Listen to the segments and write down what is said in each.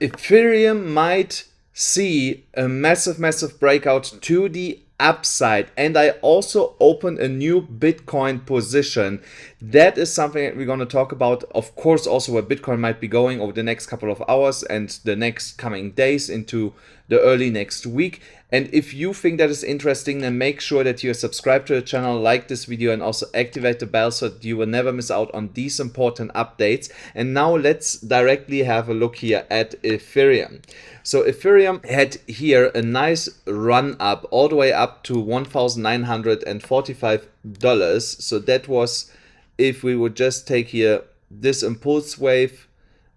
Ethereum might see a massive breakout to the upside, and I also opened a new Bitcoin position. That is something that we're going to talk about, of course, also where Bitcoin might be going over the next couple of hours and the next coming days into the early next week. And if you think that is interesting, then make sure that you are subscribed to the channel, like this video, and also activate the bell so that you will never miss out on these important updates. And now let's directly have a look here at Ethereum. So Ethereum had here a nice run up all the way up to $1,945. So that was, if we would just take here this impulse wave,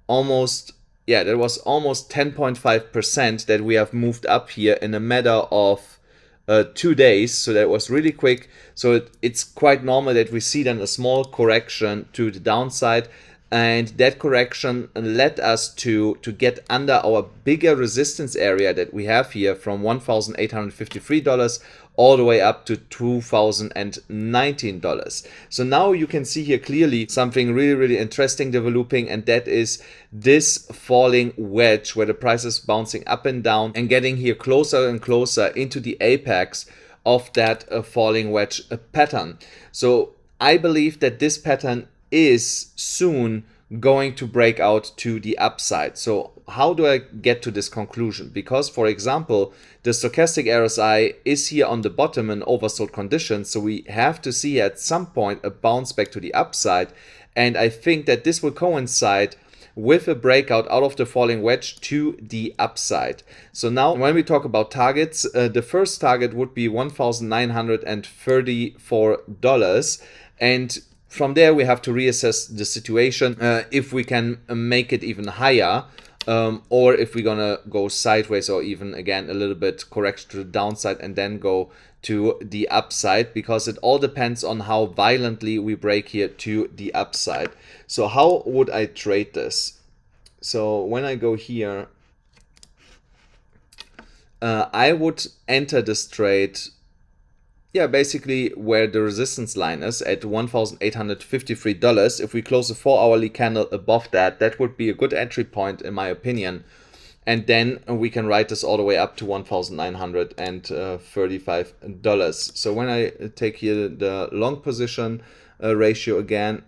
almost, yeah, that was almost 10.5% that we have moved up here in a matter of 2 days. So that was really quick. So it's quite normal that we see then a small correction to the downside. And that correction led us to get under our bigger resistance area that we have here from $1,853 all the way up to $2,019. So now you can see here clearly something really interesting developing, and that is this falling wedge where the price is bouncing up and down and getting here closer and closer into the apex of that falling wedge pattern. So I believe that this pattern is soon going to break out to the upside. So how do I get to this conclusion? Because, for example, the stochastic RSI is here on the bottom in oversold conditions, so we have to see at some point a bounce back to the upside, and I think that this will coincide with a breakout out of the falling wedge to the upside. So now when we talk about targets, the first target would be $1,934, and from there we have to reassess the situation, if we can make it even higher, or if we're gonna go sideways, or even again a little bit correction to the downside and then go to the upside, because it all depends on how violently we break here to the upside. So how would I trade this? So when I go here, I would enter this trade, yeah, basically where the resistance line is at $1,853. If we close a 4-hourly candle above that, that would be a good entry point in my opinion. And then we can ride this all the way up to $1,935. So when I take here the long position ratio again,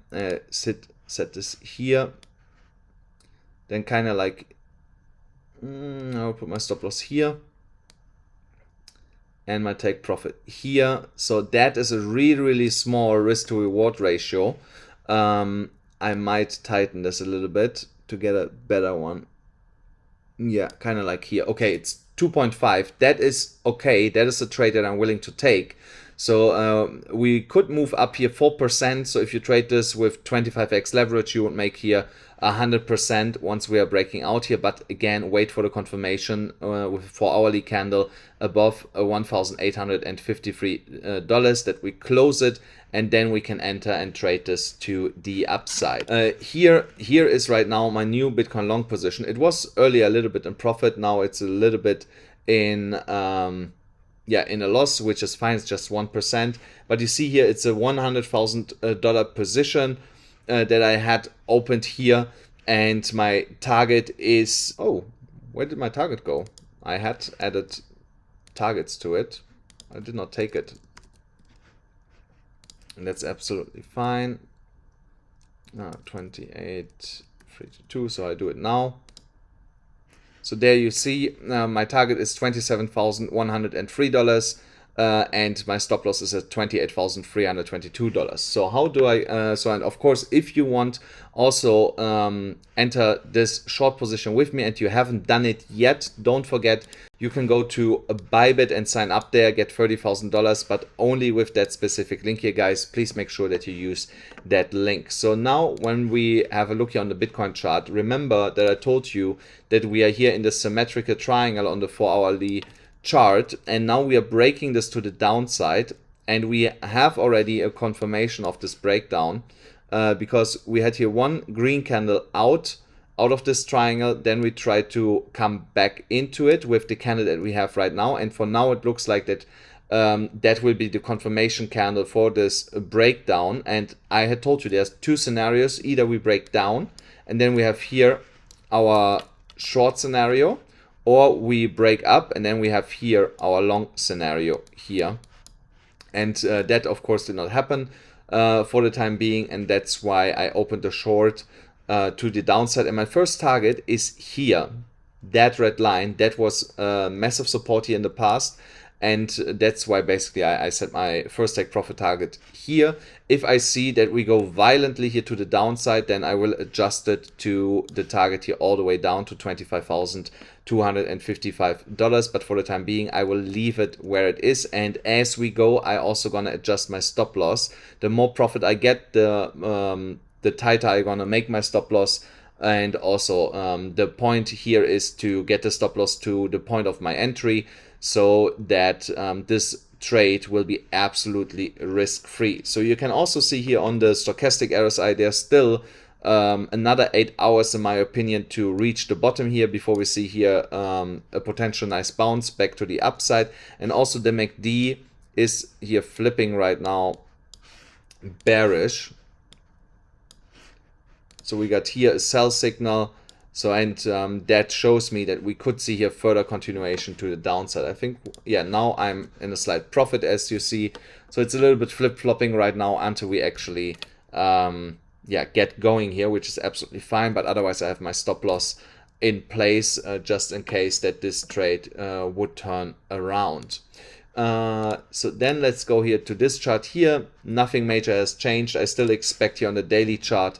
set this here, then kind of like, I'll put my stop loss here and my take profit here. So that is a really small risk to reward ratio. I might tighten this a little bit to get a better one. Yeah, kind of like here. Okay, it's 2.5. That is okay. That is a trade that I'm willing to take. So we could move up here 4%. So if you trade this with 25x leverage, you would make here 100% once we are breaking out here. But again, wait for the confirmation with a 4-hourly candle above $1,853 that we close it, and then we can enter and trade this to the upside. Here is right now my new Bitcoin long position. It was earlier a little bit in profit. Now it's a little bit in in a loss, which is fine. It's just 1%. But you see here, it's a $100,000 position that I had opened here, and my target is, oh, where did my target go? I had added targets to it. I did not take it, and that's absolutely fine. 28.32, so I do it now. So there you see my target is $27,103, and my stop loss is at $28,322. So how do I, and of course, if you want also enter this short position with me and you haven't done it yet, don't forget, you can go to BYBIT and sign up there, get $30,000, but only with that specific link here, guys. Please make sure that you use that link. So now when we have a look here on the Bitcoin chart, remember that I told you that we are here in the symmetrical triangle on the 4-hourly chart, and now we are breaking this to the downside, and we have already a confirmation of this breakdown because we had here one green candle out of this triangle, then we try to come back into it with the candle that we have right now, and for now it looks like that that will be the confirmation candle for this breakdown. And I had told you there's two scenarios: either we break down and then we have here our short scenario, or we break up and then we have here our long scenario here. And that of course did not happen for the time being, and that's why I opened the short to the downside. And my first target is here, that red line. That was massive support here in the past, and that's why basically I set my first take profit target here. If I see that we go violently here to the downside, then I will adjust it to the target here all the way down to $25,255. But for the time being, I will leave it where it is. And as we go, I also gonna adjust my stop loss. The more profit I get, the tighter I gonna make my stop loss. And also the point here is to get the stop loss to the point of my entry, so that this trade will be absolutely risk-free. So you can also see here on the stochastic RSI, there's still another 8 hours in my opinion to reach the bottom here before we see here a potential nice bounce back to the upside. And also the MACD is here flipping right now bearish. So we got here a sell signal. So, and that shows me that we could see here further continuation to the downside. I think, yeah, now I'm in a slight profit, as you see. So it's a little bit flip-flopping right now until we actually, yeah, get going here, which is absolutely fine. But otherwise, I have my stop loss in place just in case that this trade would turn around. So then let's go here to this chart here. Nothing major has changed. I still expect here on the daily chart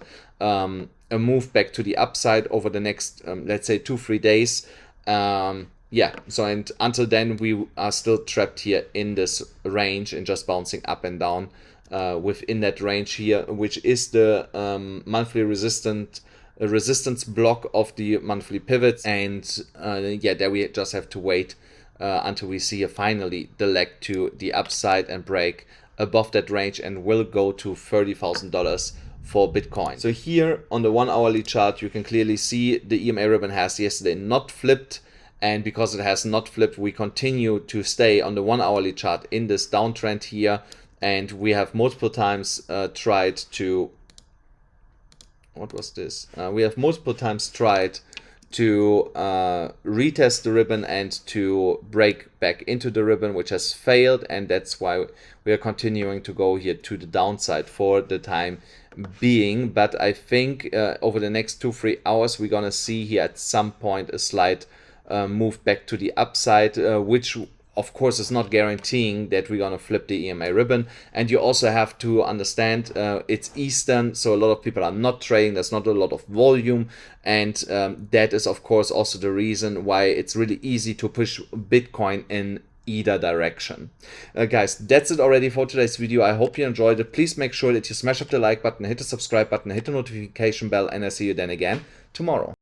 a move back to the upside over the next, let's say 2-3 days. Yeah, so and until then we are still trapped here in this range and just bouncing up and down within that range here, which is the monthly resistance block of the monthly pivots. And yeah, there we just have to wait until we see finally the leg to the upside and break above that range, and will go to $30,000 for Bitcoin. So here on the 1 hourly chart, you can clearly see the EMA ribbon has yesterday not flipped, and because it has not flipped, we continue to stay on the 1 hourly chart in this downtrend here. And we have multiple times tried to, what was this? We have multiple times tried to retest the ribbon and to break back into the ribbon, which has failed, and that's why we are continuing to go here to the downside for the time being. But I think over the next 2-3 hours we're gonna see here at some point a slight move back to the upside, which of course is not guaranteeing that we're gonna flip the EMA ribbon. And you also have to understand it's Eastern, so a lot of people are not trading, there's not a lot of volume, and that is of course also the reason why it's really easy to push Bitcoin in either direction. Guys, that's it already for today's video. I hope you enjoyed it. Please make sure that you smash up the like button, hit the subscribe button, hit the notification bell, and I'll see you then again tomorrow.